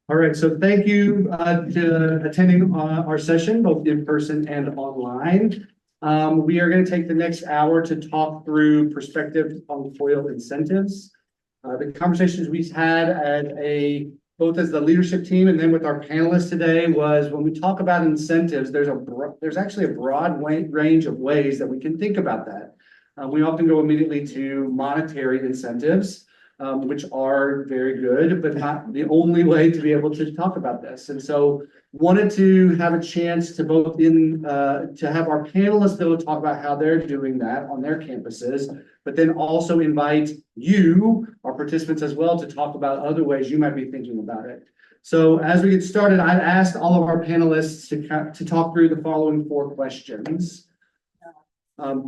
All right, so thank you to attending our session, both in person and online. We are going to take the next hour to talk through perspectives on COIL incentives. The conversations we've had both as the leadership team and then with our panelists today was when we talk about incentives, there's actually a broad range of ways that we can think about that. We often go immediately to monetary incentives, which are very good, but not the only way to be able to talk about this. And so wanted to have a chance to to have our panelists be able to talk about how they're doing that on their campuses, but then also invite you, our participants as well, to talk about other ways you might be thinking about it. So as we get started, I've asked all of our panelists to talk through the following 4 questions.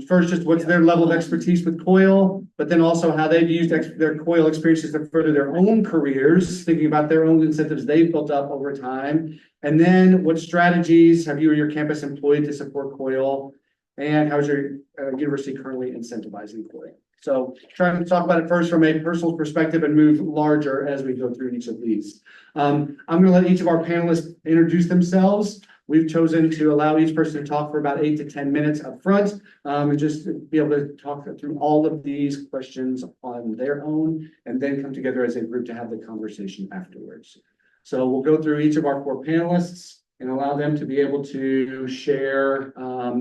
First, just what's their level of expertise with COIL, but then also how they've used their COIL experiences to further their own careers, thinking about their own incentives they've built up over time. And then what strategies have you or your campus employed to support COIL? And how is your university currently incentivizing COIL? So trying to talk about it first from a personal perspective and move larger as we go through each of these. I'm going to let each of our panelists introduce themselves. We've chosen to allow each person to talk for about 8 to 10 minutes up front, and just be able to talk through all of these questions on their own, and then come together as a group to have the conversation afterwards. So we'll go through each of our 4 panelists and allow them to be able to share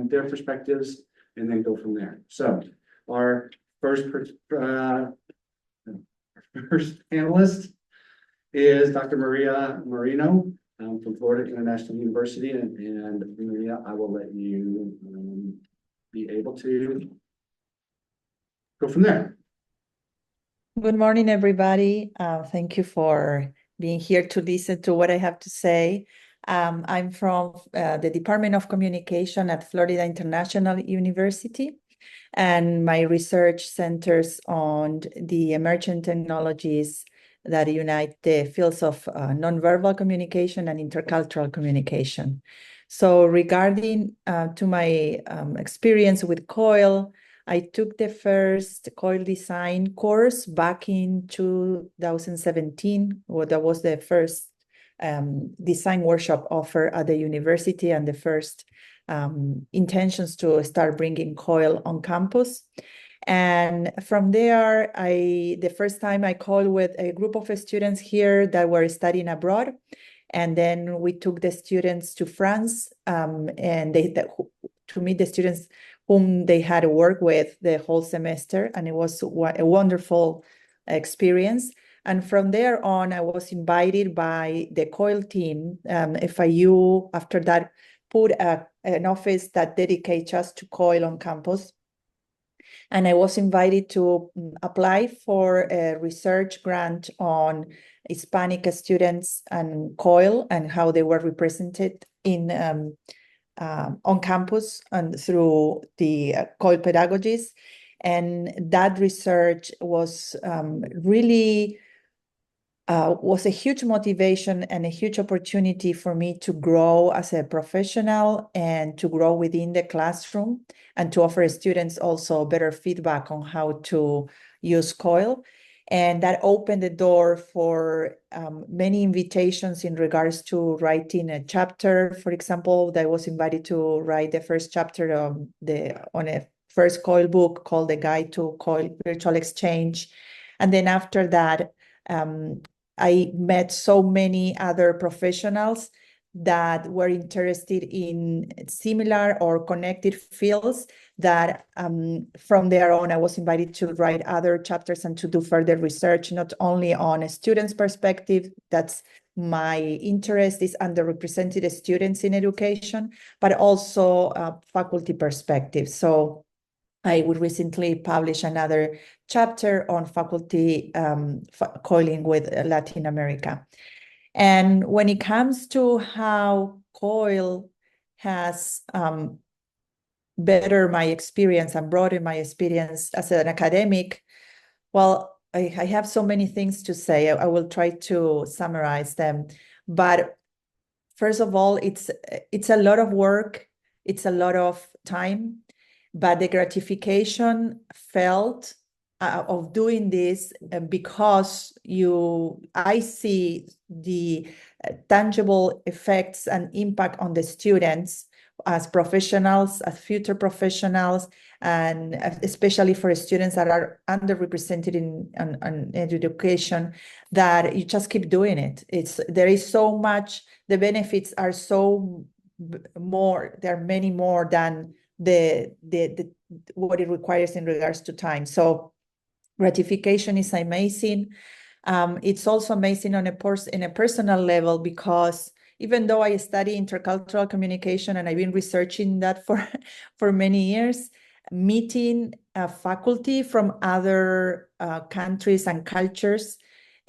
their perspectives and then go from there. So our first panelist is Dr. Marino. From Florida International University, and Maria, I will let you be able to go from there. Good morning, everybody. Thank you for being here to listen to what I have to say. I'm from the Department of Communication at Florida International University, and my research centers on the emerging technologies that unite the fields of nonverbal communication and intercultural communication. So regarding to my experience with COIL, I took the first COIL design course back in 2017. Well, that was the first design workshop offered at the university and the first intentions to start bringing COIL on campus. And from there, the first time I called with a group of students here that were studying abroad. And then we took the students to France and to meet the students whom they had worked with the whole semester. And it was a wonderful experience. And from there on, I was invited by the COIL team, FIU, after that, put an office that dedicates just to COIL on campus. And I was invited to apply for a research grant on Hispanic students and COIL and how they were represented on campus and through the COIL pedagogies. And that research was really was a huge motivation and a huge opportunity for me to grow as a professional and to grow within the classroom and to offer students also better feedback on how to use COIL. And that opened the door for many invitations in regards to writing a chapter. For example, I was invited to write the first chapter on a first COIL book called The Guide to COIL Virtual Exchange. And then after that, I met so many other professionals that were interested in similar or connected fields that from there on, I was invited to write other chapters and to do further research, not only on a student's perspective, that's my interest is underrepresented students in education, but also faculty perspective. So I would recently publish another chapter on faculty COILing with Latin America. And when it comes to how COIL has bettered my experience and broadened my experience as an academic, well, I have so many things to say. I will try to summarize them. But first of all, it's a lot of work. It's a lot of time. But the gratification felt of doing this because I see the tangible effects and impact on the students as professionals, as future professionals, and especially for students that are underrepresented in education, that you just keep doing it. There is so much, the benefits are so more, there are many more than what it requires in regards to time. So gratification is amazing. It's also amazing in a personal level, because even though I study intercultural communication and I've been researching that for many years, meeting faculty from other countries and cultures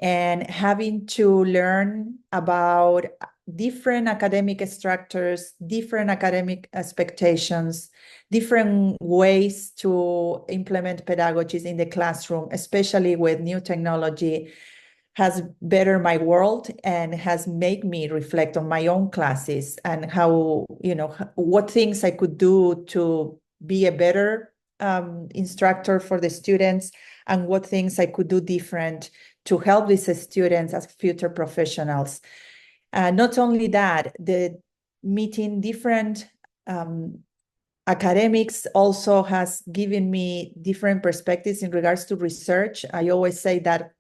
and having to learn about different academic structures, different academic expectations, different ways to implement pedagogies in the classroom, especially with new technology, has bettered my world and has made me reflect on my own classes and how, what things I could do to be a better instructor for the students, and what things I could do different to help these students as future professionals. Not only that, the meeting different academics also has given me different perspectives in regards to research. I always say that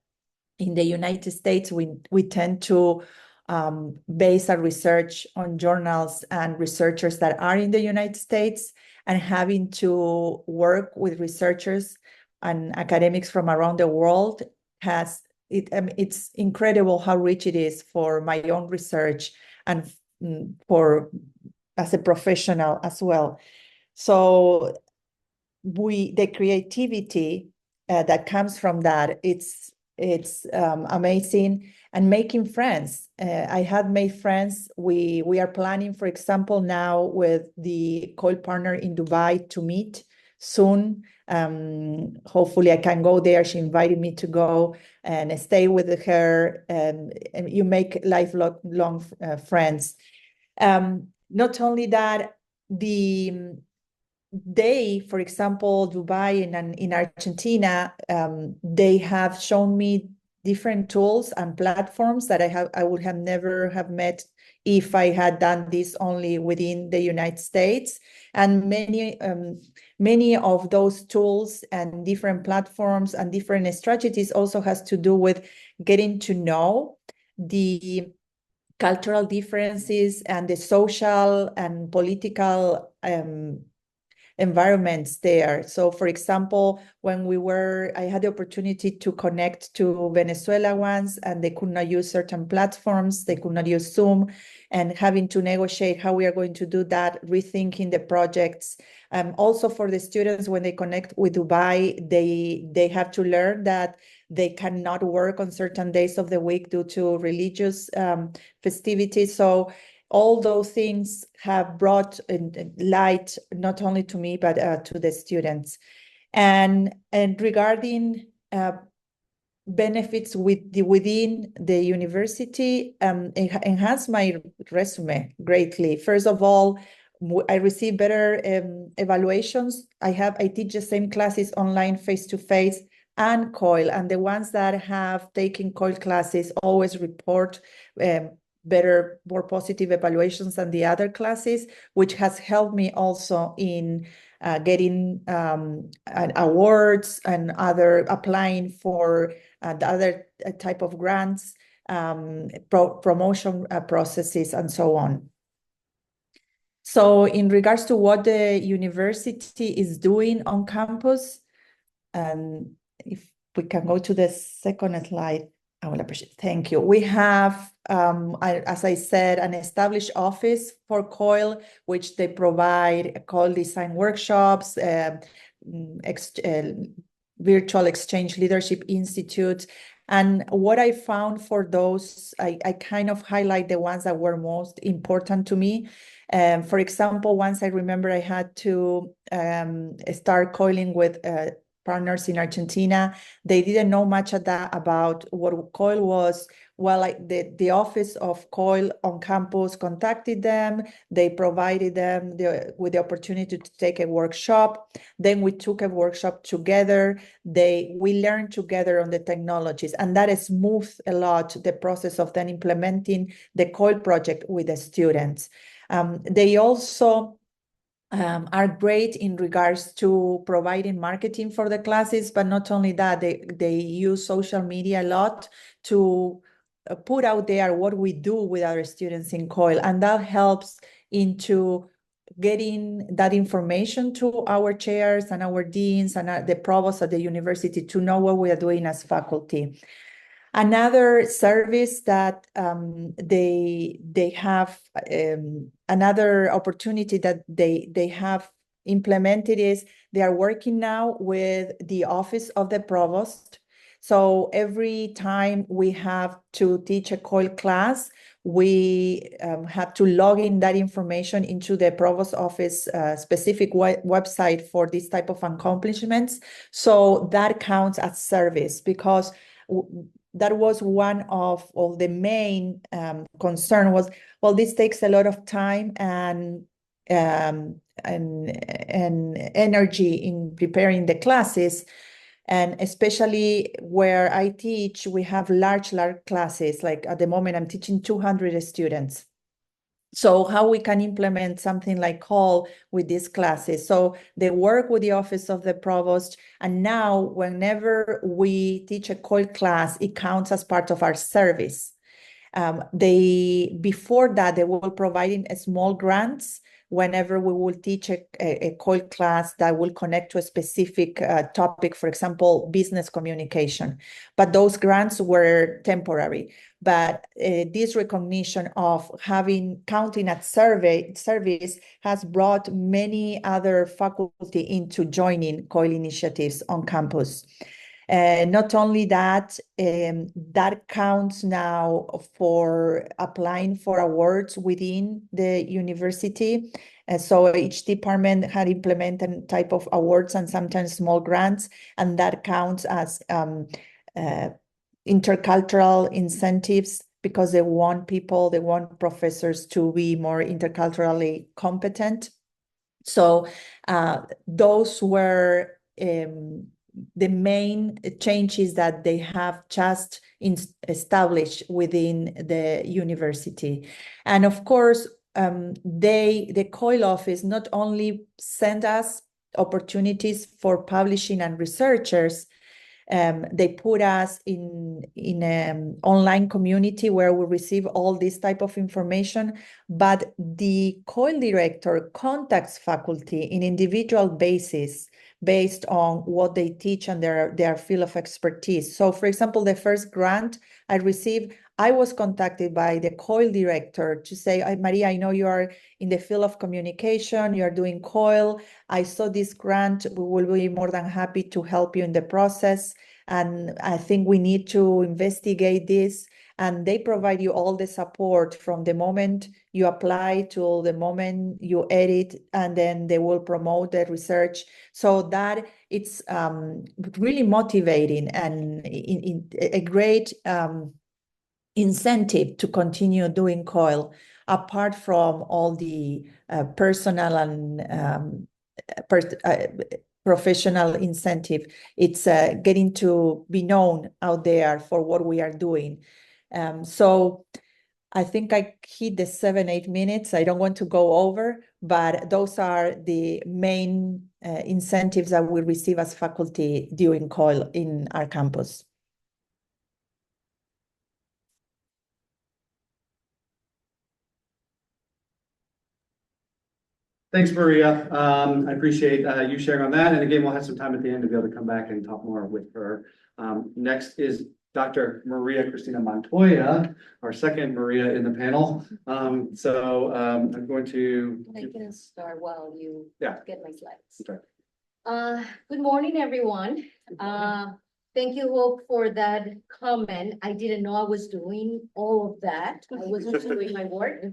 in the United States, we tend to base our research on journals and researchers that are in the United States, and having to work with researchers and academics from around the world it's incredible how rich it is for my own research and for as a professional as well. So the creativity that comes from that, it's amazing. And making friends. I have made friends. We are planning, for example, now with the coil partner in Dubai to meet soon. Hopefully I can go there. She invited me to go and stay with her, and you make lifelong friends. Not only that, for example, Dubai and in Argentina, they have shown me different tools and platforms that I would have never have met if I had done this only within the United States. And many of those tools and different platforms and different strategies also has to do with getting to know the cultural differences and the social and political environments there. So for example, when I had the opportunity to connect to Venezuela once, and they could not use certain platforms, they could not use Zoom, and having to negotiate how we are going to do that, rethinking the projects. Also for the students, when they connect with Dubai, they have to learn that they cannot work on certain days of the week due to religious festivities. So all those things have brought light not only to me, but to the students. And regarding benefits within the university, it enhanced my resume greatly. First of all, I received better evaluations. I teach the same classes online, face-to-face, and COIL, and the ones that have taken COIL classes always report better, more positive evaluations than the other classes, which has helped me also in getting awards and applying for the other type of grants, promotion processes, and so on. So in regards to what the university is doing on campus, and if we can go to the second slide, I will appreciate it. Thank you. We have, as I said, an established office for COIL, which they provide COIL design workshops, virtual exchange leadership institute. And what I found for those, I kind of highlight the ones that were most important to me. For example, once I remember I had to start coiling with partners in Argentina. They didn't know much about what COIL was, well, like the office of COIL on campus contacted them. They provided them with the opportunity to take a workshop. Then we took a workshop together. We learned together on the technologies, and that has moved a lot the process of then implementing the COIL project with the students. They also are great in regards to providing marketing for the classes, but not only that, they use social media a lot to put out there what we do with our students in COIL, and that helps into getting that information to our chairs and our deans and the provosts at the university to know what we are doing as faculty. Another service that they have, another opportunity that they have implemented is they are working now with the office of the provost. So every time we have to teach a COIL class, we have to log in that information into the provost office specific website for this type of accomplishments. So that counts as service, because that was one of the main concern was, well, this takes a lot of time and energy in preparing the classes. And especially where I teach, we have large classes. Like at the moment, I'm teaching 200 students. So how we can implement something like COIL with these classes. So they work with the office of the provost. And now whenever we teach a COIL class, it counts as part of our service. Before that, they were providing small grants whenever we will teach a COIL class that will connect to a specific topic, for example, business communication. But those grants were temporary. But this recognition of counting at service has brought many other faculty into joining COIL initiatives on campus. Not only that, that counts now for applying for awards within the university. So each department had implemented type of awards and sometimes small grants, and that counts as intercultural incentives, because they want professors to be more interculturally competent. So those were the main changes that they have just established within the university. And of course, the COIL office not only sent us opportunities for publishing and researchers, they put us in an online community where we receive all this type of information, but the COIL director contacts faculty in individual basis based on what they teach and their field of expertise. So for example, the first grant I received, I was contacted by the COIL director to say, Maria, I know you are in the field of communication, you are doing COIL. I saw this grant, we will be more than happy to help you in the process. And I think we need to investigate this. And they provide you all the support from the moment you apply to the moment you edit, and then they will promote the research. So that it's really motivating and a great incentive to continue doing COIL, apart from all the personal and professional incentive. It's getting to be known out there for what we are doing. So I think I hit the 7-8 minutes. I don't want to go over, but those are the main incentives that we receive as faculty during COIL in our campus. Thanks, Maria. I appreciate you sharing on that. And again, we'll have some time at the end to be able to come back and talk more with her. Next is Dr. Maria Cristina Montoya, our second Maria in the panel. I'm going to. I can start while you get my slides. Okay. Good morning, everyone. Thank you, Hope, for that comment. I didn't know I was doing all of that. I wasn't doing my work.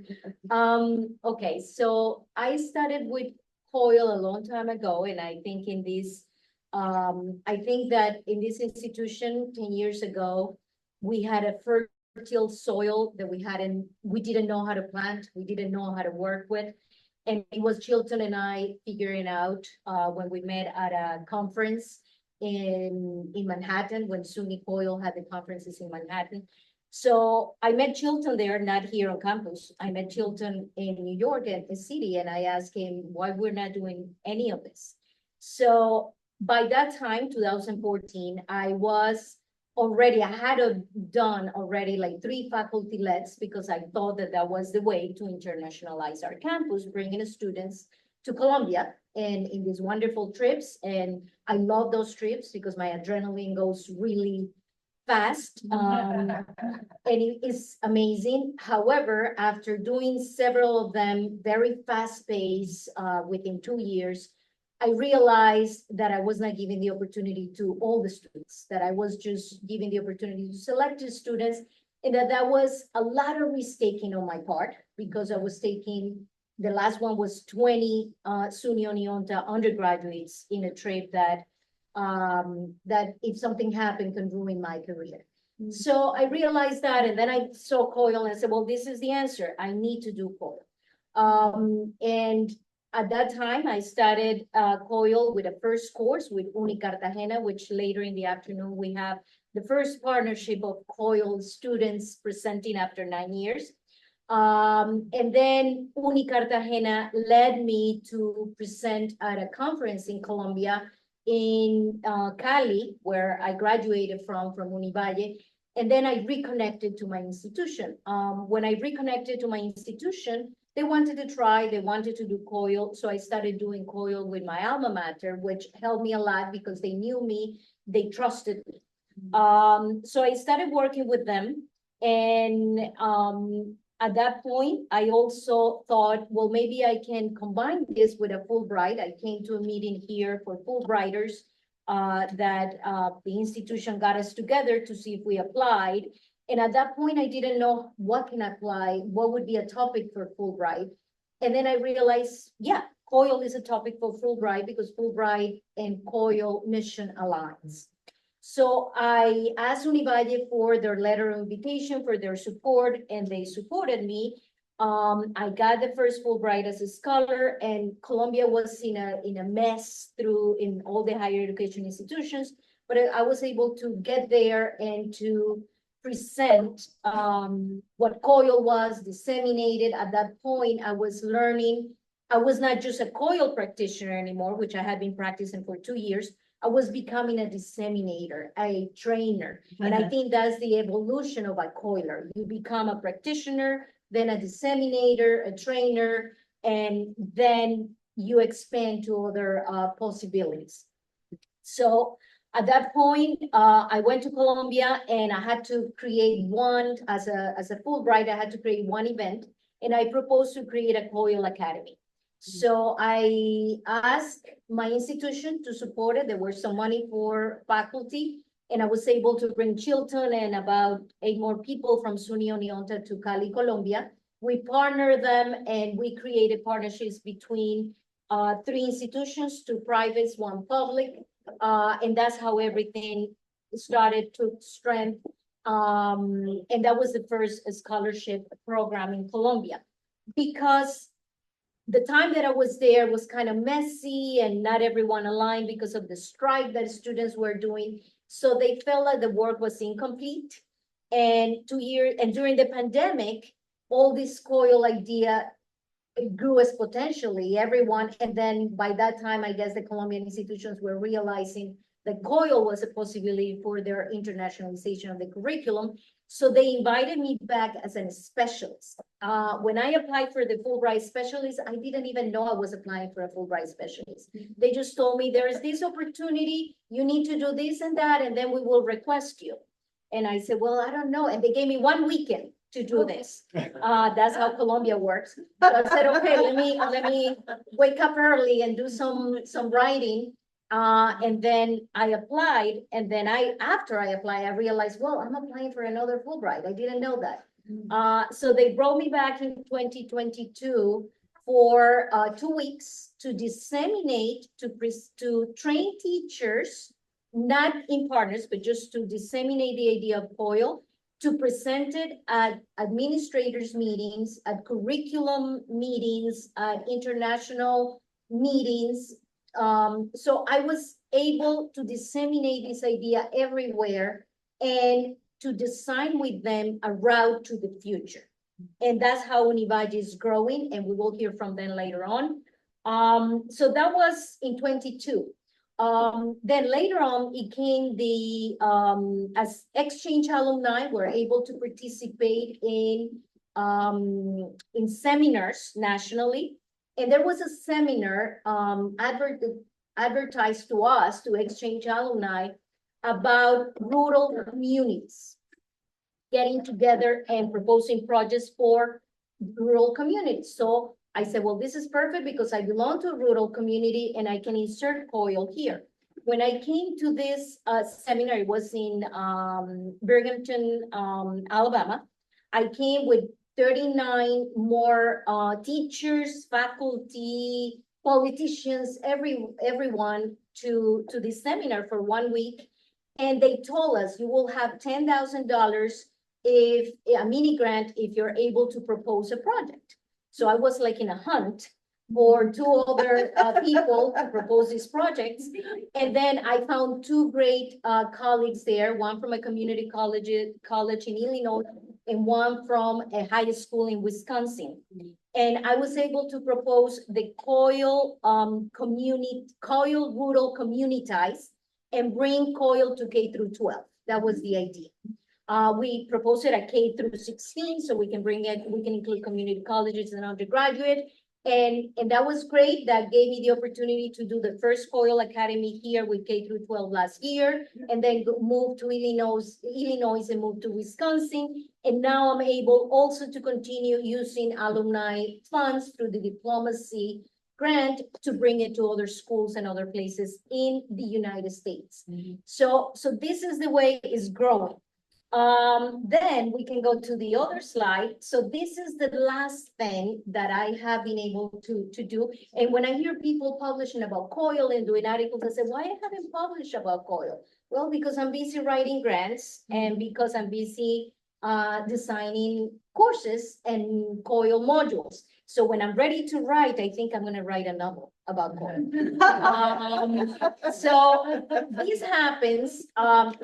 Okay, so I started with COIL a long time ago, and I think I think that in this institution 10 years ago, we had a first fertile soil that we didn't know how to plant, we didn't know how to work with. And it was Chilton and I figuring out when we met at a conference in Manhattan, when SUNY Coil had the conferences in Manhattan. So I met Chilton there, not here on campus. I met Chilton in New York at the city, and I asked him why we're not doing any of this. So by that time, 2014, I had done already like 3 faculty leds, because I thought that was the way to internationalize our campus, bringing students to Colombia and in these wonderful trips. And I love those trips because my adrenaline goes really fast, and it is amazing. However, after doing several of them very fast paced, within 2 years, I realized that I was not giving the opportunity to all the students, that I was just giving the opportunity to selected students, and that was a lot of risk-taking on my part, because I was taking, the last one was 20 SUNY Oneonta undergraduates in a trip that if something happened can ruin my career. So I realized that, and then I saw COIL and I said, well, this is the answer. I need to do COIL. And at that time, I started COIL with a first course with Uni Cartagena, which later in the afternoon, we have the first partnership of COIL students presenting after 9 years. And then Uni Cartagena led me to present at a conference in Colombia, in Cali, where I graduated from Univalle. And then I reconnected to my institution. When I reconnected to my institution, they wanted to do COIL. So I started doing COIL with my alma mater, which helped me a lot because they knew me, they trusted me. So I started working with them. And at that point, I also thought, well, maybe I can combine this with a Fulbright. I came to a meeting here for Fulbrighters that the institution got us together to see if we applied. And at that point, I didn't know what can apply, what would be a topic for Fulbright. And then I realized, yeah, COIL is a topic for Fulbright because Fulbright and COIL mission aligns. So I asked Univalle for their letter of invitation, for their support, and they supported me. I got the first Fulbright as a scholar, and Colombia was in a mess in all the higher education institutions, but I was able to get there and to present what COIL was, disseminated. At that point, I was learning. I was not just a COIL practitioner anymore, which I had been practicing for 2 years. I was becoming a disseminator, a trainer. And I think that's the evolution of a COILer. You become a practitioner, then a disseminator, a trainer, and then you expand to other possibilities. So at that point, I went to Colombia and I had to create one, as a Fulbright, I had to create one event, and I proposed to create a COIL Academy. So I asked my institution to support it. There was some money for faculty, and I was able to bring Chilton and about 8 more people from SUNY Oneonta to Cali, Colombia. We partnered them and we created partnerships between 3 institutions, 2 privates, 1 public. And that's how everything started to strength. And that was the first scholarship program in Colombia, because the time that I was there was kind of messy and not everyone aligned because of the strike that students were doing. So they felt like the work was incomplete. And during the pandemic, all this COIL idea grew exponentially, and then by that time, I guess the Colombian institutions were realizing that COIL was a possibility for their internationalization of the curriculum. So they invited me back as a specialist. When I applied for the Fulbright specialist, I didn't even know I was applying for a Fulbright specialist. They just told me, there is this opportunity, you need to do this and that, and then we will request you. And I said, well, I don't know. And they gave me 1 weekend to do this. That's how Colombia works. So I said, okay, let me wake up early and do some writing. And then I applied, and then after I applied, I realized, well, I'm applying for another Fulbright. I didn't know that. So they brought me back in 2022 for 2 weeks to disseminate, to train teachers, not in partners, but just to disseminate the idea of COIL to present it at administrators meetings, at curriculum meetings, at international meetings. So I was able to disseminate this idea everywhere and to design with them a route to the future. And that's how Univalle is growing, and we will hear from them later on. So that was in 22. Then later on, it came as exchange alumni, we're able to participate in seminars nationally. And there was a seminar advertised to us, to exchange alumni, about rural communities getting together and proposing projects for rural communities. So I said, well, this is perfect because I belong to a rural community and I can insert COIL here. When I came to this seminar, it was in Binghamton, Alabama. I came with 39 more teachers, faculty, politicians, everyone to this seminar for 1 week. And they told us you will have $10,000 if a mini grant if you're able to propose a project. So I was like in a hunt for 2 other people to propose these projects. And then I found 2 great colleagues there, one from a community college in Illinois and one from a high school in Wisconsin. And I was able to propose the COIL Rural Communities and bring COIL to K through 12. That was the idea. We proposed it at K through 16, so we can include community colleges and undergraduate. And that was great. That gave me the opportunity to do the first COIL Academy here with K through 12 last year, and then move to Illinois and move to Wisconsin. And now I'm able also to continue using alumni funds through the diplomacy grant to bring it to other schools and other places in the United States. So this is the way it's growing. Then we can go to the other slide. So this is the last thing that I have been able to do. And when I hear people publishing about COIL and doing articles, I say, why I haven't published about COIL? Well, because I'm busy writing grants and because I'm busy designing courses and COIL modules. So when I'm ready to write, I think I'm going to write a novel about COIL. So this happens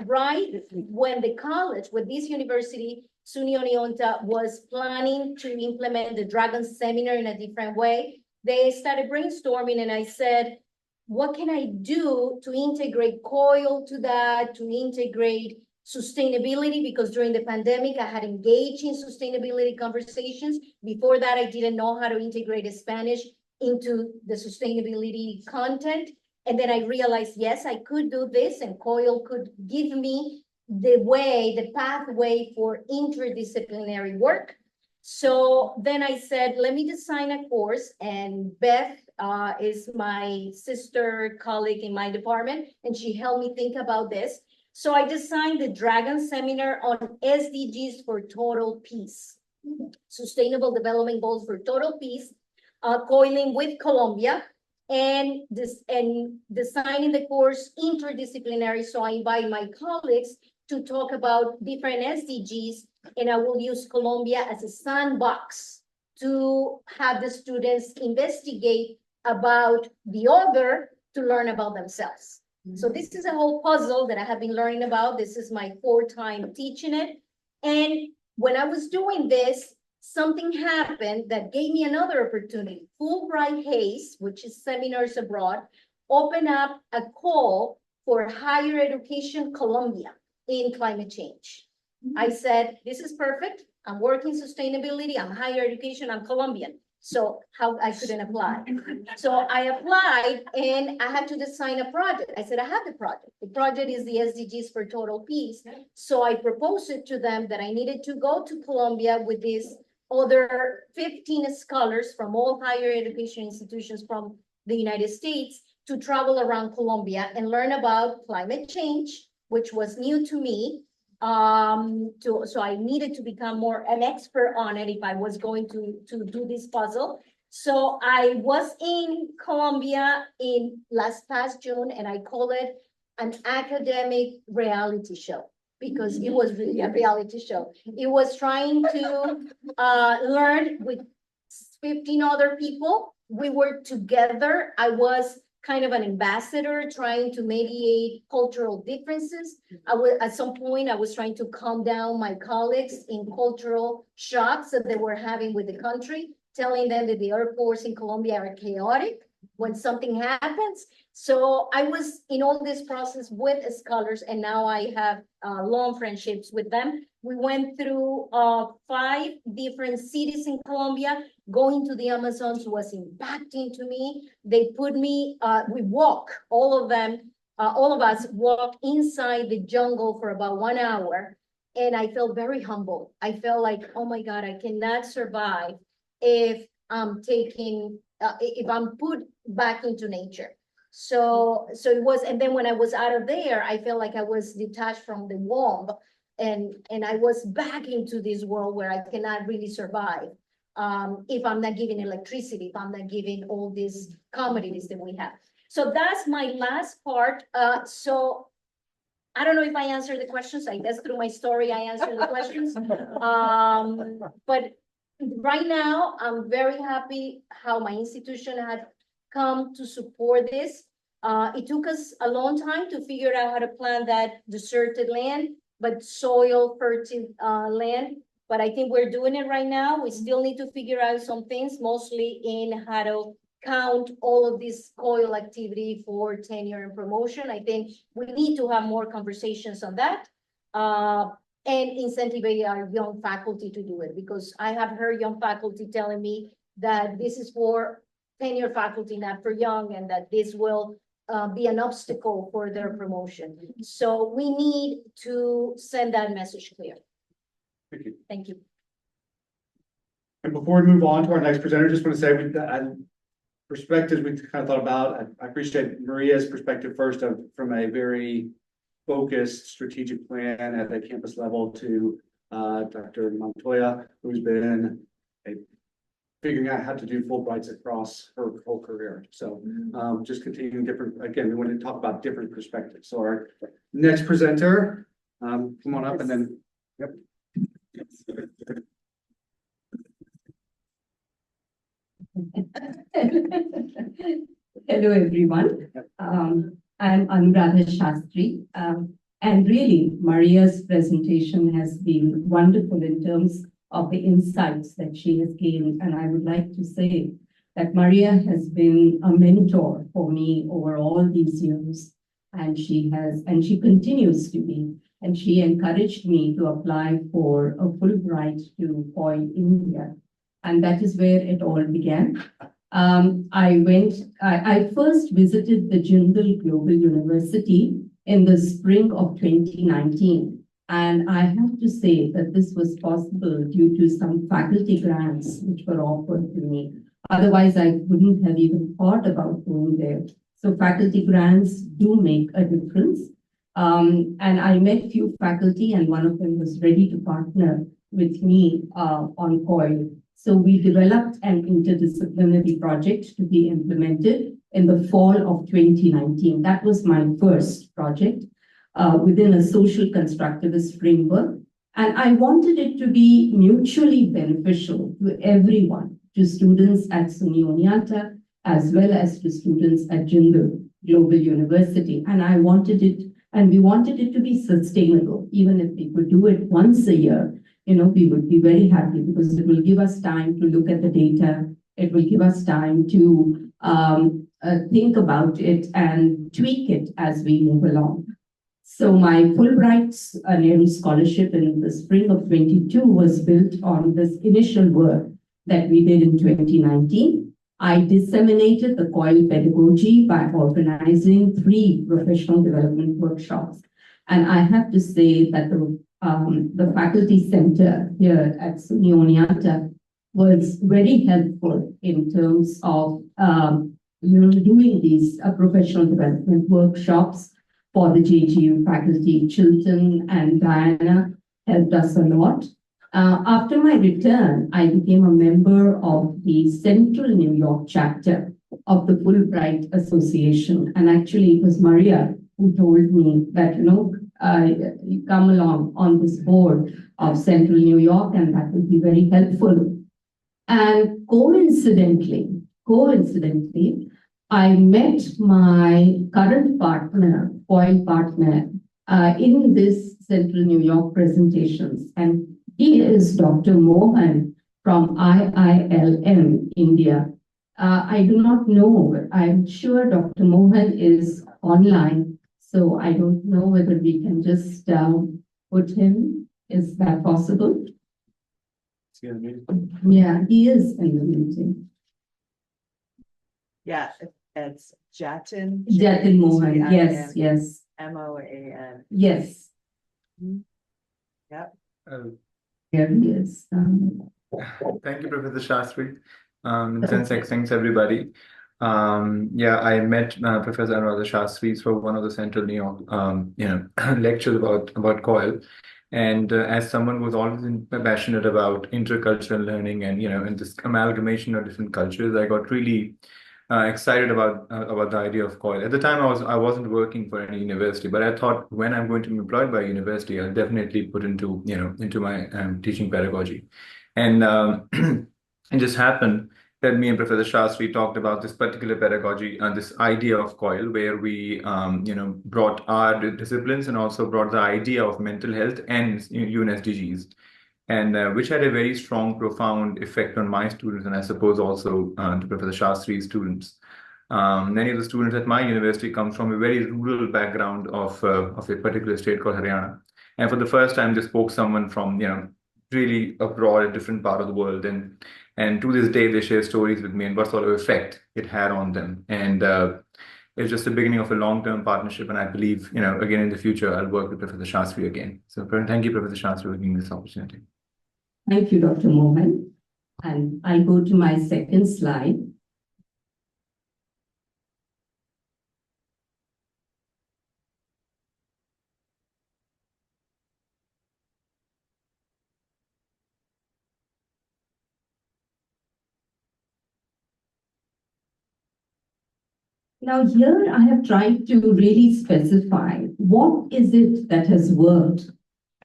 right when this university, SUNY Oneonta, was planning to implement the Dragon Seminar in a different way. They started brainstorming and I said, what can I do to integrate COIL to that, to integrate sustainability, because during the pandemic, I had engaged in sustainability conversations. Before that, I didn't know how to integrate Spanish into the sustainability content. And then I realized, yes, I could do this, and COIL could give me the pathway for interdisciplinary work. So then I said, let me design a course, and Beth is my sister colleague in my department, and she helped me think about this. So I designed the Dragon Seminar on SDGs for Total Peace, Sustainable Development Goals for Total Peace, COILing with Colombia, and designing the course interdisciplinary. So I invite my colleagues to talk about different SDGs, and I will use Colombia as a sandbox to have the students investigate about the other to learn about themselves. So this is a whole puzzle that I have been learning about. This is my 4th time teaching it. And when I was doing this, something happened that gave me another opportunity. Fulbright Hayes, which is seminars abroad, opened up a call for higher education Colombia in climate change. I said, this is perfect. I'm working sustainability. I'm higher education. I'm Colombian. So how I couldn't apply. So I applied and I had to design a project. I said, I have the project. The project is the SDGs for Total Peace. So I proposed it to them that I needed to go to Colombia with these other 15 scholars from all higher education institutions from the United States to travel around Colombia and learn about climate change, which was new to me. So I needed to become more an expert on it if I was going to do this puzzle. So I was in Colombia past June, and I call it an academic reality show. because it was really a reality show. It was trying to learn with 15 other people. We were together. I was kind of an ambassador trying to mediate cultural differences. At some point, I was trying to calm down my colleagues in cultural shocks that they were having with the country, telling them that the airports in Colombia are chaotic when something happens. So I was in all this process with scholars, and now I have long friendships with them. We went through 5 different cities in Colombia. Going to the Amazons was impacting to me. They put me, we walk, all of us walk inside the jungle for about 1 hour. And I felt very humble. I felt like, oh my God, I cannot survive if I'm if I'm put back into nature. So it was, and then when I was out of there, I felt like I was detached from the womb, and I was back into this world where I cannot really survive if I'm not giving electricity, if I'm not giving all these commodities that we have. So that's my last part. So I don't know if I answered the questions. I guess through my story, I answered the questions. But right now, I'm very happy how my institution had come to support this. It took us a long time to figure out how to plant that deserted land, but soil fertile land. But I think we're doing it right now. We still need to figure out some things, mostly in how to count all of this coil activity for tenure and promotion. I think we need to have more conversations on that. And incentivize our young faculty to do it, because I have heard young faculty telling me that this is for tenure faculty, not for young, and that this will be an obstacle for their promotion. So we need to send that message clear. Thank you. Thank you. And before we move on to our next presenter, just want to say perspectives we kind of thought about. I appreciate Maria's perspective first from a very focused strategic plan at the campus level to Dr. Montoya, who's been figuring out how to do Fulbrights across her whole career. So just continuing different, again, we want to talk about different perspectives. So our next presenter, come on up and then, yep. Hello, everyone. I'm Anuradha Shastri. And really, Maria's presentation has been wonderful in terms of the insights that she has gained. And I would like to say that Maria has been a mentor for me over all these years. And she continues to be. And she encouraged me to apply for a Fulbright to COIL India. And that is where it all began. I first visited the Jindal Global University in the spring of 2019. And I have to say that this was possible due to some faculty grants which were offered to me. Otherwise, I wouldn't have even thought about going there. So faculty grants do make a difference. And I met few faculty, and one of them was ready to partner with me on COIL. So we developed an interdisciplinary project to be implemented in the fall of 2019. That was my first project within a social constructivist framework. And I wanted it to be mutually beneficial to everyone, to students at SUNY Oneonta, as well as to students at Jindal Global University. And we wanted it to be sustainable. Even if we could do it once a year, we would be very happy, because it will give us time to look at the data. It will give us time to think about it and tweak it as we move along. So my Fulbright Nehru Scholarship in the spring of 22 was built on this initial work that we did in 2019. I disseminated the COIL pedagogy by organizing 3 professional development workshops. And I have to say that the faculty center here at SUNY Oneonta was very helpful in terms of doing these professional development workshops for the JGU faculty. Chilton and Diana helped us a lot. After my return, I became a member of the Central New York chapter of the Fulbright Association. And actually, it was Maria who told me that, come along on this board of Central New York, and that would be very helpful. And coincidentally, I met my current partner, coil partner, in this Central New York presentations. And he is Dr. Mohan from IILM, India. I do not know, I'm sure Dr. Mohan is online, so I don't know whether we can just put him. Is that possible? Yeah, he is in the meeting. Yeah, it's Jatin. Jatin Mohan, yes, yes. Mohan. Yes. Yep. Here he is. Thank you, Professor Shastri. Thanks everybody. Yeah, I met Professor Anisa Shastri for one of the Central New York, lectures about coil. And as someone who's always passionate about intercultural learning and and this amalgamation of different cultures, I got really excited about the idea of coil. At the time, I wasn't working for any university, but I thought when I'm going to be employed by a university, I'll definitely put into my teaching pedagogy. And it just happened that me and Professor Shastri talked about this particular pedagogy and this idea of coil, where we brought our disciplines and also brought the idea of mental health and UN SDGs, and which had a very strong, profound effect on my students, and I suppose also to Professor Shastri's students. Many of the students at my university come from a very rural background of a particular state called Haryana, and for the first time they spoke someone from really abroad, a different part of the world, and to this day they share stories with me and what sort of effect it had on them. And it's just the beginning of a long-term partnership, and I believe again in the future I'll work with Professor Shastri again. So thank you, Professor Shastri, for giving me this opportunity. Thank you, Dr. Mohan. And I'll go to my second slide. Now here I have tried to really specify what is it that has worked,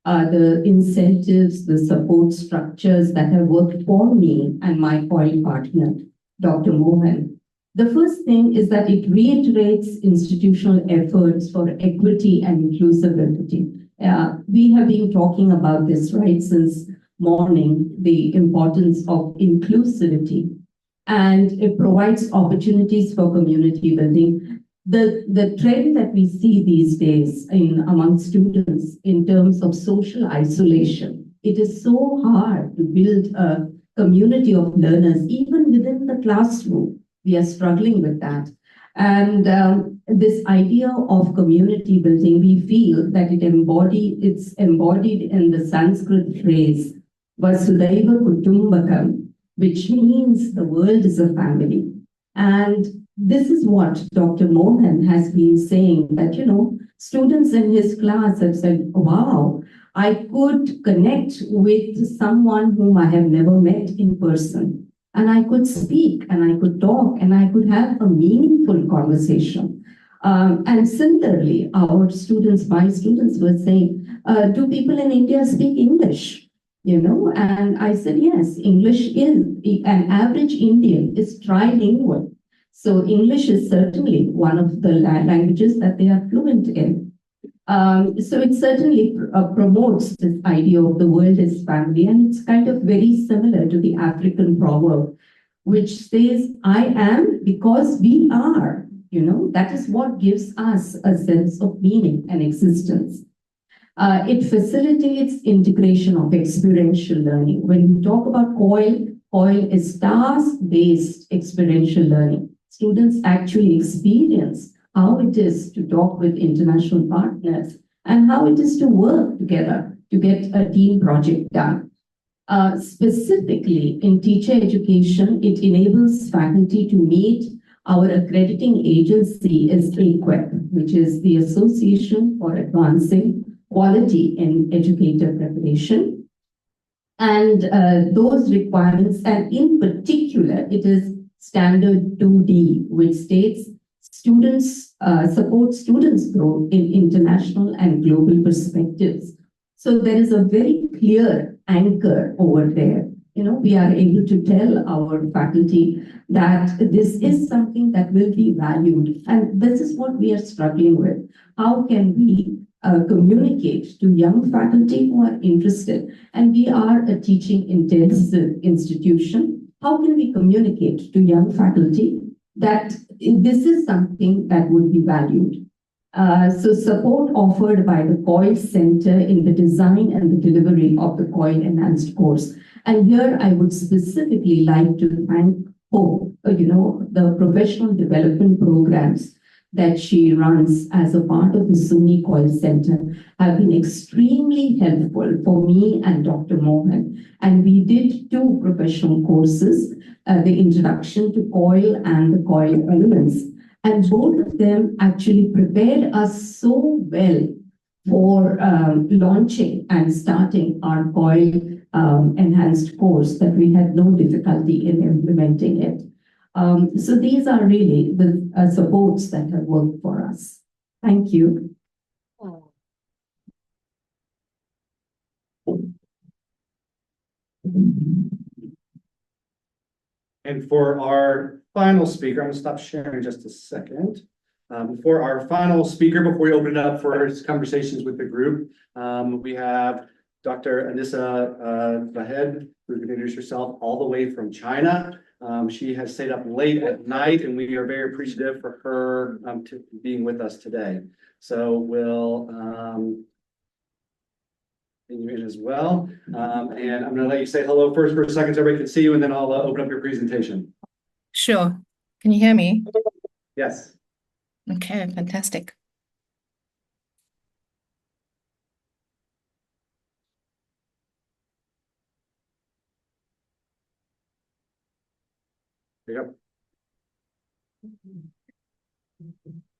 the incentives, the support structures that have worked for me and my coil partner, Dr. Mohan. The first thing is that it reiterates institutional efforts for equity and inclusivity. We have been talking about this, right, since morning, the importance of inclusivity. And it provides opportunities for community building. The trend that we see these days among students in terms of social isolation, it is so hard to build a community of learners, even within the classroom. We are struggling with that. And this idea of community building, we feel that it's embodied in the Sanskrit phrase, Vasudhaiva Kutumbakam, which means the world is a family. And this is what Dr. Mohan has been saying, that, students in his class have said, wow, I could connect with someone whom I have never met in person. And I could speak, and I could talk, and I could have a meaningful conversation. And similarly, my students were saying, do people in India speak English? And I said, yes, English is, an average Indian is trilingual. So English is certainly one of the languages that they are fluent in. So it certainly promotes this idea of the world as family, and it's kind of very similar to the African proverb, which says, I am because we are. That is what gives us a sense of meaning and existence. It facilitates integration of experiential learning. When we talk about COIL is task-based experiential learning. Students actually experience how it is to talk with international partners and how it is to work together to get a team project done. Specifically in teacher education, it enables faculty to meet our accrediting agency is AQUEP, which is the Association for Advancing Quality in Educator Preparation. And those requirements, and in particular, it is standard 2D, which states support students' growth in international and global perspectives. So there is a very clear anchor over there. We are able to tell our faculty that this is something that will be valued. And this is what we are struggling with. How can we communicate to young faculty who are interested? And we are a teaching intensive institution. How can we communicate to young faculty that this is something that would be valued? So support offered by the COIL Center in the design and the delivery of the COIL Enhanced course. And here I would specifically like to thank Hope, the professional development programs that she runs as a part of the SUNY COIL Center have been extremely helpful for me and Dr. Mohan. And we did 2 professional courses, the introduction to COIL and the COIL elements. And both of them actually prepared us so well for launching and starting our COIL enhanced course that we had no difficulty in implementing it. So these are really the supports that have worked for us. Thank you. And for our final speaker, I'm going to stop sharing just a second. For our final speaker, before we open it up for conversations with the group, we have Dr. Anisa Vahed, who can introduce herself all the way from China. She has stayed up late at night, and we are very appreciative for her being with us today. So we'll bring you in as well. And I'm going to let you say hello first for a second so everybody can see you, and then I'll open up your presentation. Sure. Can you hear me? Yes. Okay, fantastic. There you go.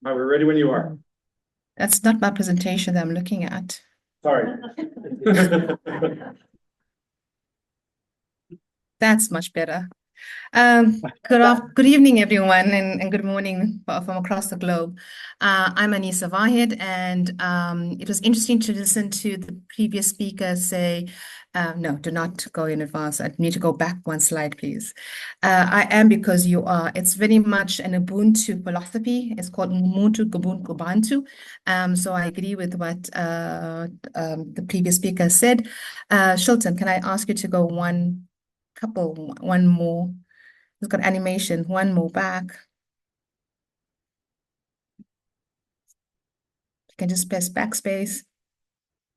All right, we're ready when you are. That's not my presentation that I'm looking at. Sorry. That's much better. Good evening, everyone, and good morning from across the globe. I'm Anisa Vahed, and it was interesting to listen to the previous speaker say, no, do not go in advance. I need to go back one slide, please. I am because you are. It's very much an Ubuntu philosophy. It's called Ubuntu Ubuntu Ubuntu. So I agree with what the previous speaker said. Shilton, can I ask you to go one more? It's got animation, one more back. You can just press backspace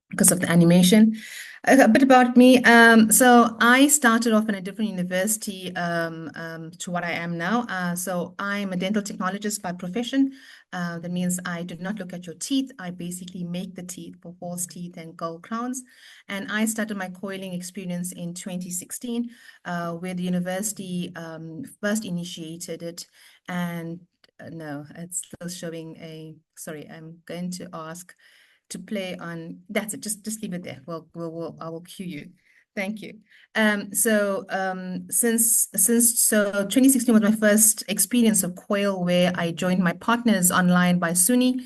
because of the animation. A bit about me. So I started off in a different university to what I am now. So I'm a dental technologist by profession. That means I do not look at your teeth. I basically make the teeth for false teeth and gold crowns. And I started my coiling experience in 2016, where the university first initiated it. And no, it's still showing a, sorry, I'm going to ask to play on, that's it, just leave it there. I will cue you. Thank you. So 2016 was my first experience of COIL, where I joined my partners online by SUNY.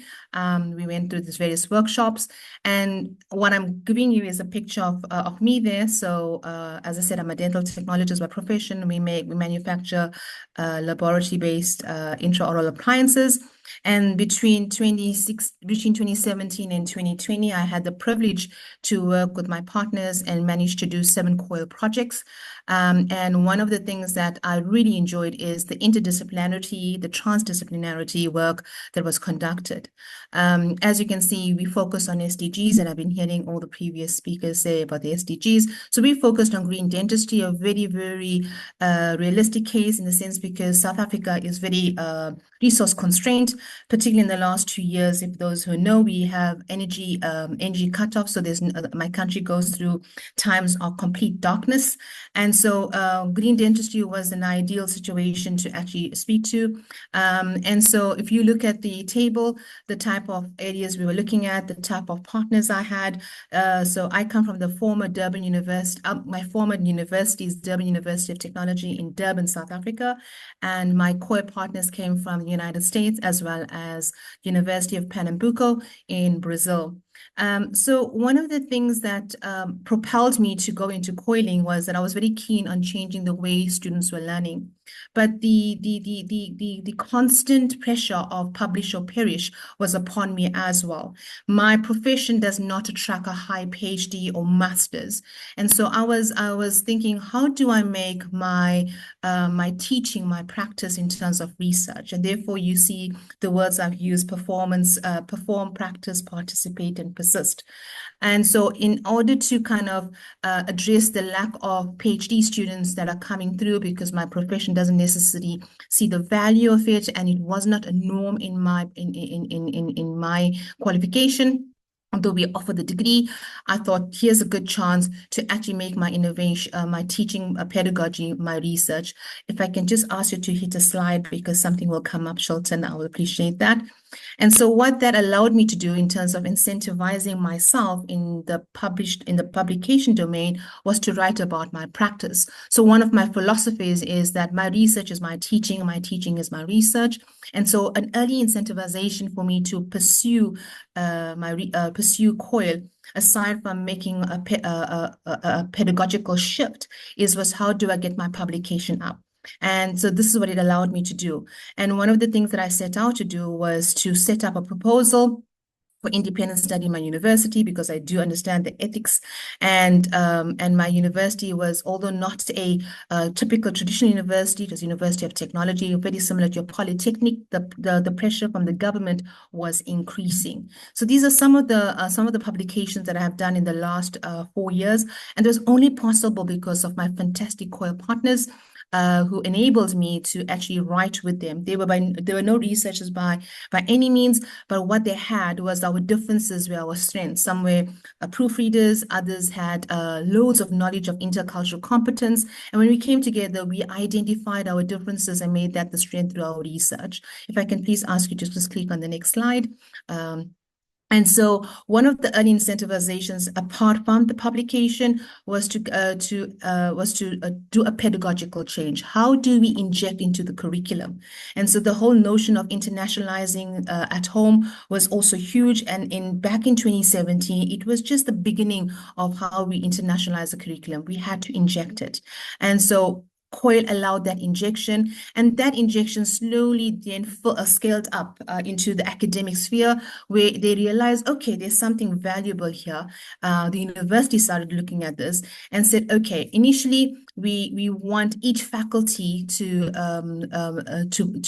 We went through these various workshops, and what I'm giving you is a picture of me there. So as I said, I'm a dental technologist by profession. We manufacture laboratory-based intraoral appliances. And between 2017 and 2020, I had the privilege to work with my partners and managed to do 7 COIL projects. And one of the things that I really enjoyed is the interdisciplinarity, the transdisciplinarity work that was conducted. As you can see, we focus on SDGs, and I've been hearing all the previous speakers say about the SDGs. So we focused on green dentistry, a very, very realistic case in the sense because South Africa is very resource constrained, particularly in the last 2 years. If those who know, we have energy cutoff. So my country goes through times of complete darkness. And And so green dentistry was an ideal situation to actually speak to. And so if you look at the table, the type of areas we were looking at, the type of partners I had. So I come from the former Durban University. My former university is Durban University of Technology in Durban, South Africa. And my core partners came from the United States as well as University of Pernambuco in Brazil. So one of the things that propelled me to go into coiling was that I was very keen on changing the way students were learning. But the constant pressure of publish or perish was upon me as well. My profession does not attract a high PhD or master's. And so I was thinking, how do I make my teaching, my practice in terms of research? And therefore you see the words I've used: performance, perform, practice, participate, and persist. And so in order to kind of address the lack of PhD students that are coming through, because my profession doesn't necessarily see the value of it, and it was not a norm in my qualification. Although we offer the degree, I thought here's a good chance to actually make my innovation, my teaching pedagogy, my research. If I can just ask you to hit a slide, because something will come up, Shilton, I will appreciate that. And so what that allowed me to do in terms of incentivizing myself in the publication domain was to write about my practice. So one of my philosophies is that my research is my teaching is my research. And so an early incentivization for me to pursue pursue COIL, aside from making a pedagogical shift, was how do I get my publication up? And so this is what it allowed me to do. And one of the things that I set out to do was to set up a proposal for independent study in my university, because I do understand the ethics. And my university was, although not a typical traditional university, it was University of Technology, very similar to your polytechnic, the pressure from the government was increasing. So these are some of the publications that I have done in the last 4 years, and it was only possible because of my fantastic COIL partners, who enabled me to actually write with them. They were no researchers by any means, but what they had was our differences were our strengths. Some were proofreaders, others had loads of knowledge of intercultural competence. And when we came together, we identified our differences and made that the strength through our research. If I can please ask you to just click on the next slide. And so one of the early incentivizations, apart from the publication, was to do a pedagogical change. How do we inject into the curriculum? And so the whole notion of internationalizing at home was also huge. And back in 2017, it was just the beginning of how we internationalize the curriculum. We had to inject it. And so COIL allowed that injection, and that injection slowly then scaled up into the academic sphere, where they realized, okay, there's something valuable here. The university started looking at this and said, okay, initially we want each faculty to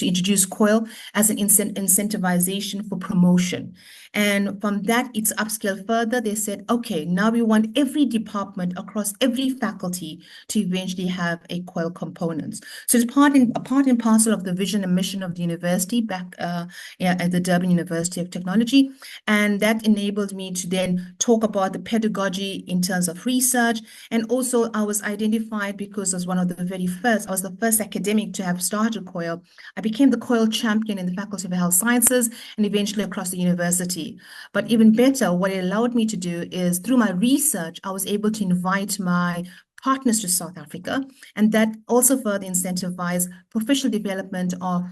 introduce COIL as an incentivization for promotion. And from that, it's upscaled further. They said, okay, now we want every department across every faculty to eventually have a COIL component. So it's part and parcel of the vision and mission of the university back at the Durban University of Technology. And that enabled me to then talk about the pedagogy in terms of research. And also I was identified because I was one of the very first, I was the first academic to have started COIL. I became the COIL champion in the Faculty of Health Sciences and eventually across the university. But even better, what it allowed me to do is, through my research, I was able to invite my partners to South Africa, and that also further incentivized professional development of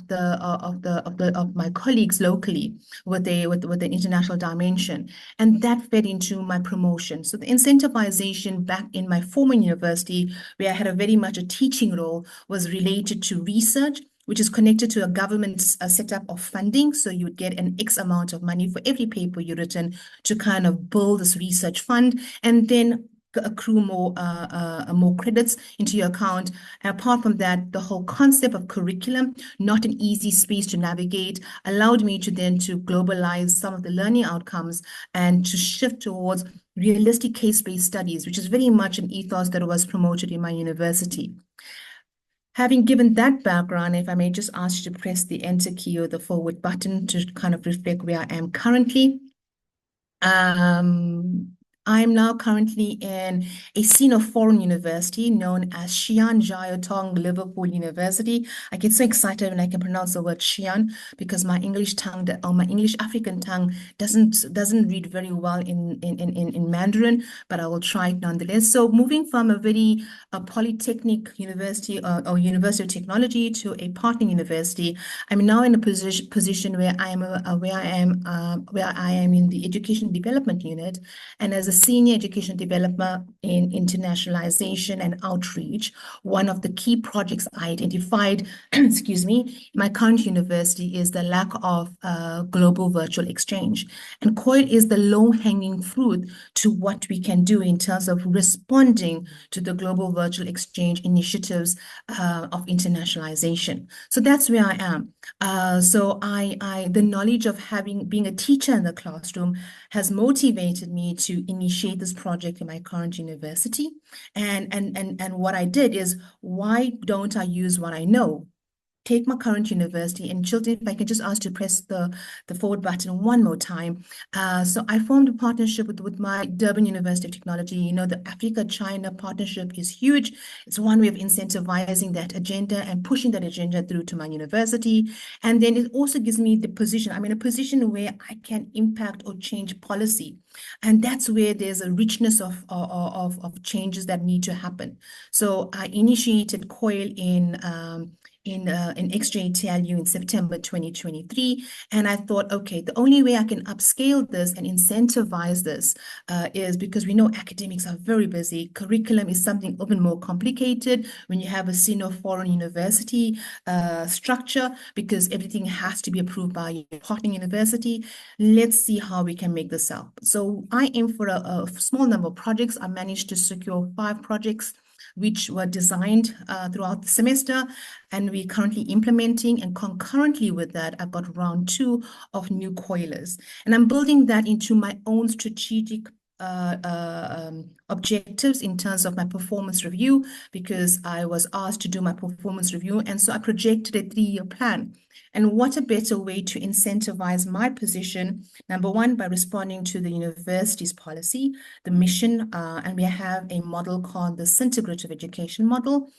my colleagues locally with the international dimension, and that fed into my promotion. So the incentivization back in my former university, where I had a very much a teaching role, was related to research, which is connected to a government setup of funding. So you would get an X amount of money for every paper you've written to kind of build this research fund, and then accrue more credits into your account. And apart from that, the whole concept of curriculum, not an easy space to navigate, allowed me to then to globalize some of the learning outcomes and to shift towards realistic case-based studies, which is very much an ethos that was promoted in my university. Having given that background, if I may just ask you to press the enter key or the forward button to kind of reflect where I am currently. I'm now currently in a Sino-foreign university known as Xi'an Jiao Liverpool University. I get so excited when I can pronounce the word Xi'an because my English tongue or my English African tongue doesn't read very well in Mandarin, but I will try it nonetheless. So moving from a very polytechnic university or University of Technology to a partner university, I'm now in a position where I am in the education development unit, and as a senior education developer in internationalization and outreach, one of the key projects I identified, excuse me, my current university is the lack of global virtual exchange. And COIL is the low-hanging fruit to what we can do in terms of responding to the global virtual exchange initiatives of internationalization. So that's where I am. So the knowledge of being a teacher in the classroom has motivated me to initiate this project in my current university. And what I did is, why don't I use what I know? Take my current university, and children, if I can just ask to press the forward button one more time. So I formed a partnership with my Durban University of Technology. You know, the Africa-China partnership is huge. It's one way of incentivizing that agenda and pushing that agenda through to my university. And then it also gives me the position. I'm in a position where I can impact or change policy. And that's where there's a richness of changes that need to happen. So I initiated COIL in XJTLU in September 2023. And I thought, okay, the only way I can upscale this and incentivize this is because we know academics are very busy. Curriculum is something even more complicated when you have a Sino-foreign university structure, because everything has to be approved by your partner university. Let's see how we can make this up. So I aim for a small number of projects. I managed to secure 5 projects which were designed throughout the semester, and we're currently implementing. And concurrently with that, I've got round 2 of new coilers, and I'm building that into my own strategic objectives in terms of my performance review, because I was asked to do my performance review, and so I projected a 3-year plan. And what a better way to incentivize my position, number one, by responding to the university's policy, the mission, and we have a model called the integrative education model,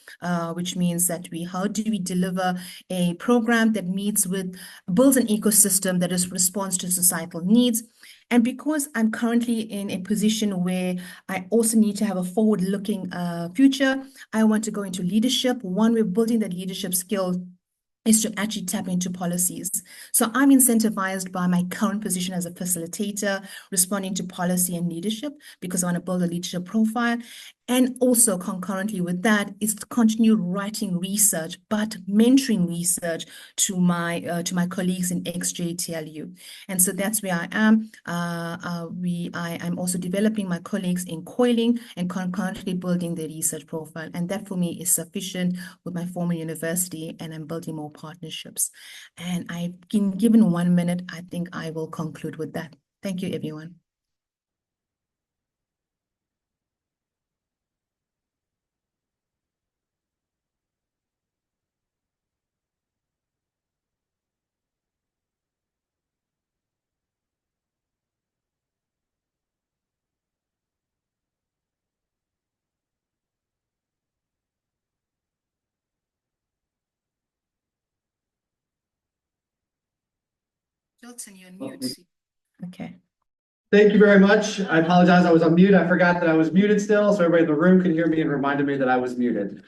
which means that how do we deliver a program that builds an ecosystem that responds to societal needs. And because I'm currently in a position where I also need to have a forward-looking future, I want to go into leadership. One way of building that leadership skill is to actually tap into policies. So I'm incentivized by my current position as a facilitator, responding to policy and leadership, because I want to build a leadership profile. And also concurrently with that is to continue writing research, but mentoring research to my colleagues in XJTLU. And so that's where I am. I'm also developing my colleagues in coiling and concurrently building the research profile. And that for me is sufficient with my former university, and I'm building more partnerships. And I've been given 1 minute. I think I will conclude with that. Thank you, everyone. Hilton, you're on mute. Okay. Thank you very much. I apologize, I was on mute. I forgot that I was muted still, so everybody in the room could hear me and reminded me that I was muted.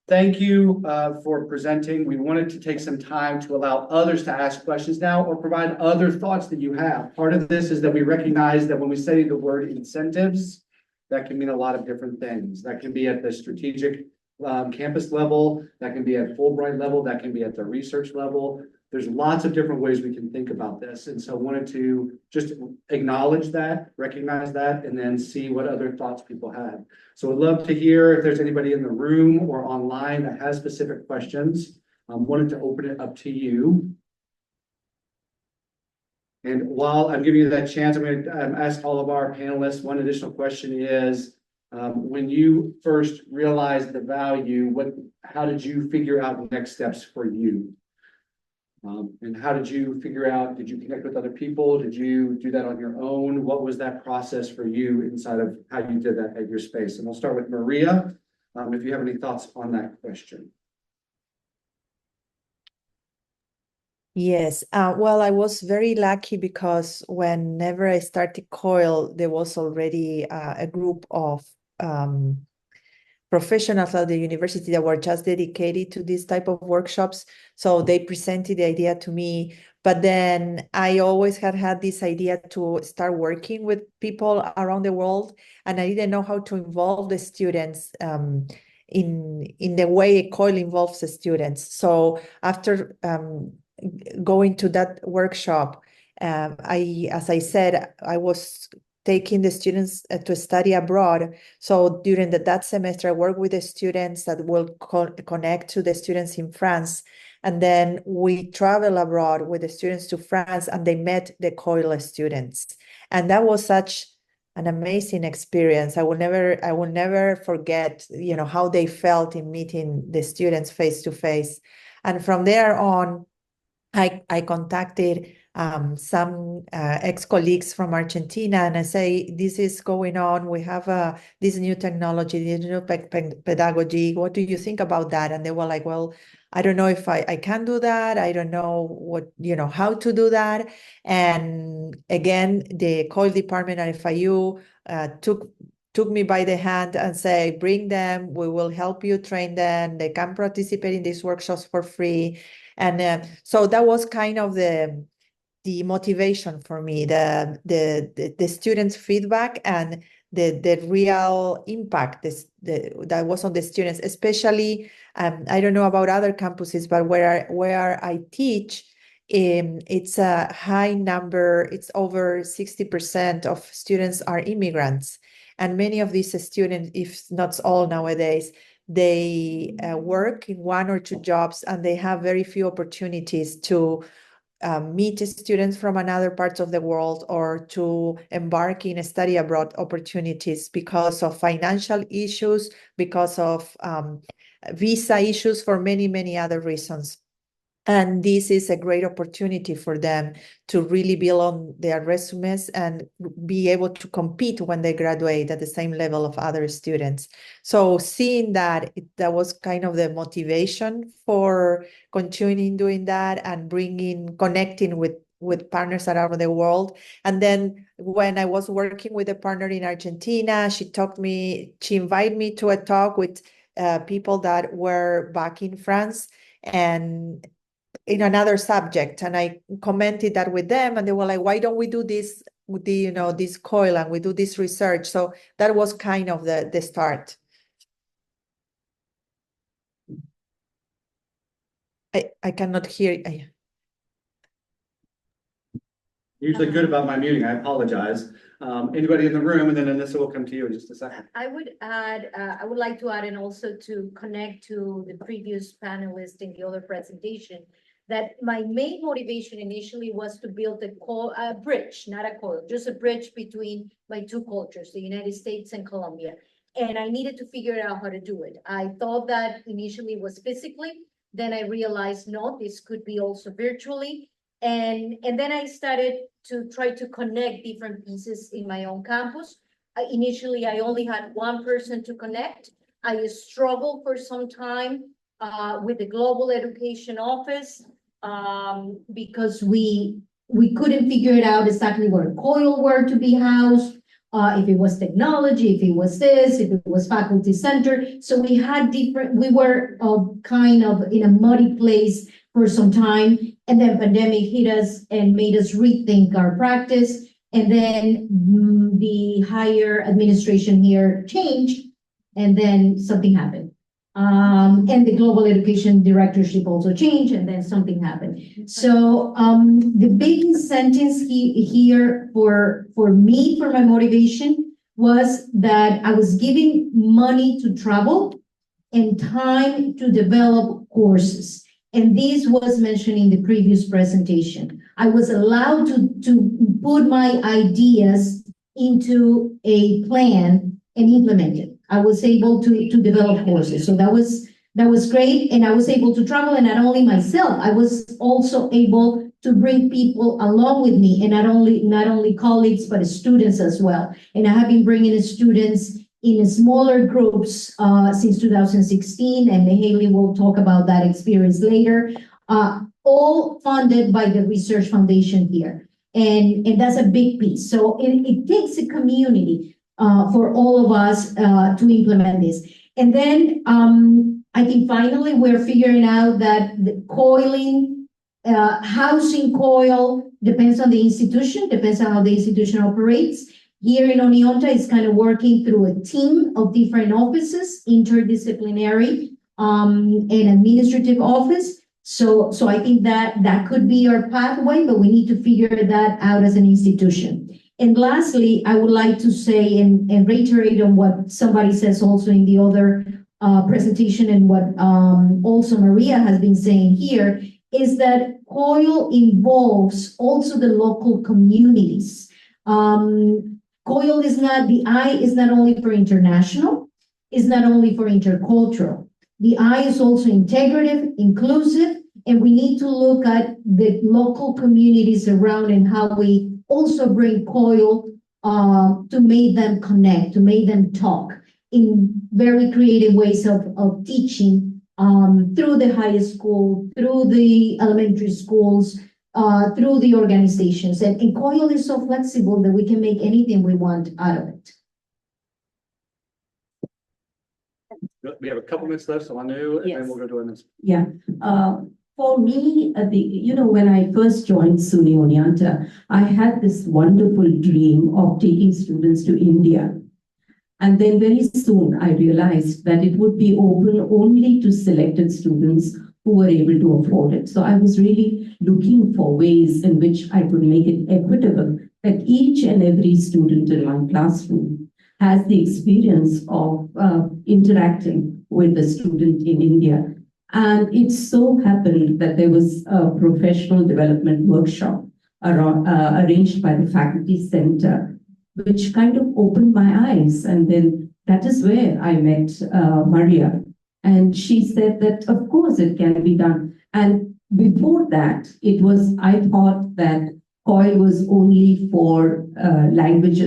Thank you for presenting. We wanted to take some time to allow others to ask questions now or provide other thoughts that you have. Part of this is that we recognize that when we say the word incentives, that can mean a lot of different things. That can be at the strategic campus level, that can be at Fulbright level, that can be at the research level. There's lots of different ways we can think about this. And so I wanted to just acknowledge that, recognize that, and then see what other thoughts people had. So I'd love to hear if there's anybody in the room or online that has specific questions. Wanted to open it up to you. And while I'm giving you that chance, I'm going to ask all of our panelists, one additional question is, when you first realized the value, how did you figure out the next steps for you? And how did you figure out, did you connect with other people? Did you do that on your own? What was that process for you inside of how you did that at your space? And we'll start with Maria, if you have any thoughts on that question. Yes, well, I was very lucky because whenever I started COIL, there was already a group of professionals at the university that were just dedicated to this type of workshops. So they presented the idea to me, but then I always had this idea to start working with people around the world, and I didn't know how to involve the students in the way COIL involves the students. So after going to that workshop, as I said, I was taking the students to study abroad. So during that semester, I worked with the students that will connect to the students in France. And then we travel abroad with the students to France, and they met the COIL students. And that was such an amazing experience. I will never forget, how they felt in meeting the students face to face. And from there on, I contacted some ex-colleagues from Argentina, and I say, this is going on. We have this new technology, this new pedagogy. What do you think about that? And they were like, well, I don't know if I can do that. I don't know how to do that. And again, the COIL department at FIU took me by the hand and say, bring them, we will help you train them. They can participate in these workshops for free. And so that was kind of the motivation for me, the students' feedback and the real impact that was on the students, especially, I don't know about other campuses, but where I teach, it's a high number, it's over 60% of students are immigrants. And many of these students, if not all nowadays, they work in one or two jobs, and they have very few opportunities to meet students from another parts of the world or to embark in study abroad opportunities because of financial issues, because of visa issues, for many, many other reasons. And this is a great opportunity for them to really build on their resumes and be able to compete when they graduate at the same level of other students. So seeing that, that was kind of the motivation for continuing doing that and connecting with partners around the world. And then when I was working with a partner in Argentina, she invited me to a talk with people that were back in France and in another subject, and I commented that with them, and they were like, why don't we do this with this COIL, and we do this research? So that was kind of the start. I cannot hear. Usually good about my muting, I apologize. Anybody in the room, and then Anisa will come to you in just a second. I would like to add, and also to connect to the previous panelist in the other presentation, that my main motivation initially was to build a bridge, not a coil, just a bridge between my two cultures, the United States and Colombia. And I needed to figure out how to do it. I thought that initially was physically, then I realized, no, this could be also virtually. And then I started to try to connect different pieces in my own campus. Initially, I only had one person to connect. I struggled for some time with the Global Education Office because we couldn't figure it out exactly where COIL were to be housed, if it was technology, if it was this, if it was faculty center. So we were kind of in a muddy place for some time, and then pandemic hit us and made us rethink our practice. And then the higher administration here changed, and then something happened. And the global education directorship also changed, and then something happened. So the big incentives here for me, for my motivation, was that I was giving money to travel and time to develop courses. And this was mentioned in the previous presentation. I was allowed to put my ideas into a plan and implement it. I was able to develop courses. So that was That was great, and I was able to travel, and not only myself, I was also able to bring people along with me, and not only colleagues, but students as well. And I have been bringing students in smaller groups since 2016, and Haley will talk about that experience later, all funded by the Research Foundation here. And that's a big piece. So it takes a community for all of us to implement this. And then I think finally we're figuring out that the coiling, housing coil depends on the institution, depends on how the institution operates. Here in Oneonta, it's kind of working through a team of different offices, interdisciplinary and administrative office. So I think that could be our pathway, but we need to figure that out as an institution. And lastly, I would like to say and reiterate on what somebody says also in the other presentation, and what also Maria has been saying here, is that COIL involves also the local communities. COIL is not, the I is not only for international, is not only for intercultural. The I is also integrative, inclusive, and we need to look at the local communities around and how we also bring COIL to make them connect, to make them talk in very creative ways of teaching through the high school, through the elementary schools, through the organizations. And COIL is so flexible that we can make anything we want out of it. We have a couple minutes left, so Anu, and then we'll go to Anisa. Yeah. For me, when I first joined SUNY Oneonta, I had this wonderful dream of taking students to India. And then very soon I realized that it would be open only to selected students who were able to afford it. So I was really looking for ways in which I could make it equitable, that each and every student in my classroom has the experience of interacting with a student in India. And it so happened that there was a professional development workshop arranged by the faculty center, which kind of opened my eyes. And then that is where I met Maria. And she said that, of course, it can be done. And before that, I thought that COIL was only for language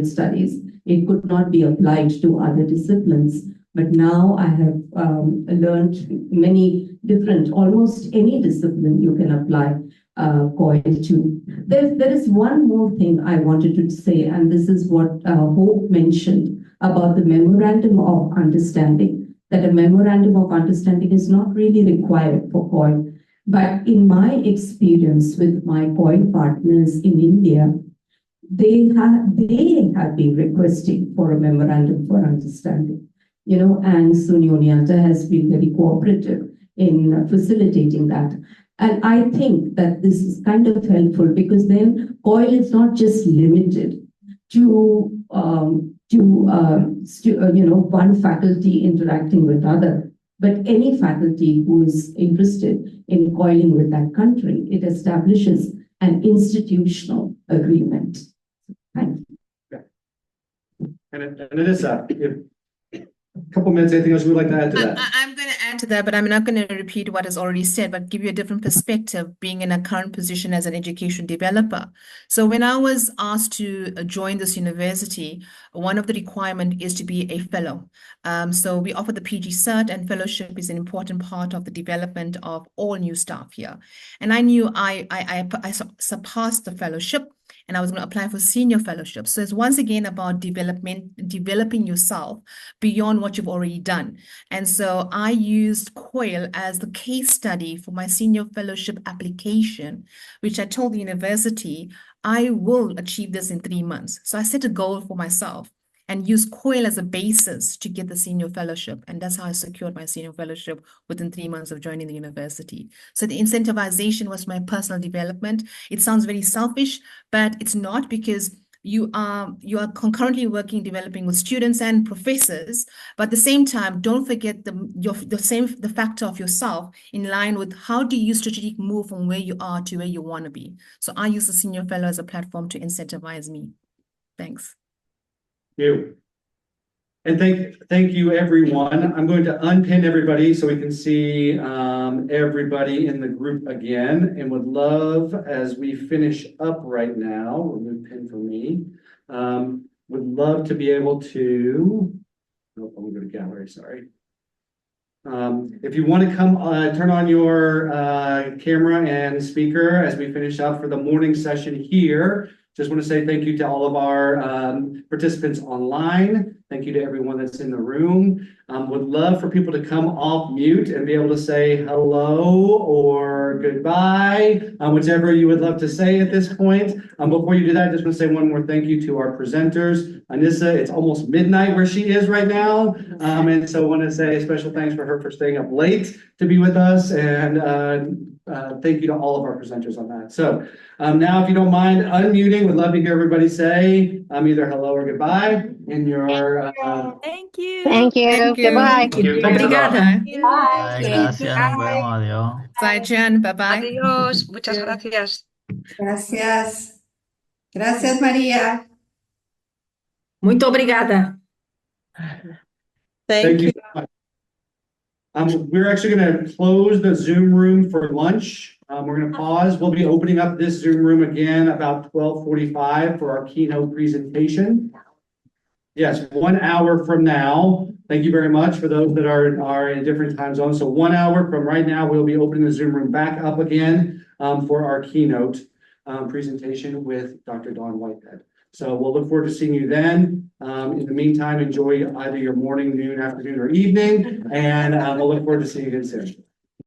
studies. It could not be applied to other disciplines. But now I have learned many different, almost any discipline you can apply COIL to. There is one more thing I wanted to say, and this is what Hope mentioned about the memorandum of understanding, that a memorandum of understanding is not really required for COIL. But in my experience with my COIL partners in India, they have been requesting for a memorandum for understanding. And SUNY Oneonta has been very cooperative in facilitating that. And I think that this is kind of helpful, because then COIL is not just limited to one faculty interacting with other, but any faculty who is interested in COILing with that country. It establishes an institutional agreement. Thank you. Yeah. And Anisa, a couple minutes, anything else you would like to add to that? I'm going to add to that, but I'm not going to repeat what is already said, but give you a different perspective being in a current position as an education developer. So when I was asked to join this university, one of the requirements is to be a fellow. So we offer the PG cert, and fellowship is an important part of the development of all new staff here. And I knew I surpassed the fellowship, and I was going to apply for senior fellowship. So it's once again about developing yourself beyond what you've already done. And so I used COIL as the case study for my senior fellowship application, which I told the university, I will achieve this in 3 months. So I set a goal for myself and used COIL as a basis to get the senior fellowship. And that's how I secured my senior fellowship within 3 months of joining the university. So the incentivization was my personal development. It sounds very selfish, but it's not, because you are concurrently working, developing with students and professors, but at the same time, don't forget the factor of yourself in line with how do you strategically move from where you are to where you want to be. So I use the senior fellow as a platform to incentivize me. Thanks. You. And thank you, everyone. I'm going to unpin everybody so we can see everybody in the group again, and would love, as we finish up right now, remove pin for me, would love to be able to, oh, I'm going to go to gallery, sorry. If you want to come, turn on your camera and speaker as we finish up for the morning session here. Just want to say thank you to all of our participants online. Thank you to everyone that's in the room. Would love for people to come off mute and be able to say hello or goodbye, whichever you would love to say at this point. Before you do that, I just want to say one more thank you to our presenters. Anisa, it's almost midnight where she is right now. And so I want to say a special thanks for her for staying up late to be with us. And thank you to all of our presenters on that. So now, if you don't mind unmuting, would love to hear everybody say either hello or goodbye in your. Thank you. Thank you. Thank you. Goodbye. Thank you. Obrigada. Bye. Gracias, nos vemos, adiós. Bye, Jen. Bye-bye. Adiós. Muchas gracias. Gracias. Gracias, María. Muito obrigada. Thank you. so much. We're actually going to close the Zoom room for lunch. We're going to pause. We'll be opening up this Zoom room again about 12:45 for our keynote presentation. Yes, 1 hour from now. Thank you very much for those that are in different time zones. So 1 hour from right now, we'll be opening the Zoom room back up again for our keynote presentation with Dr. Dawn Whitehead. So we'll look forward to seeing you then. In the meantime, enjoy either your morning, noon, afternoon, or evening, and we'll look forward to seeing you again soon.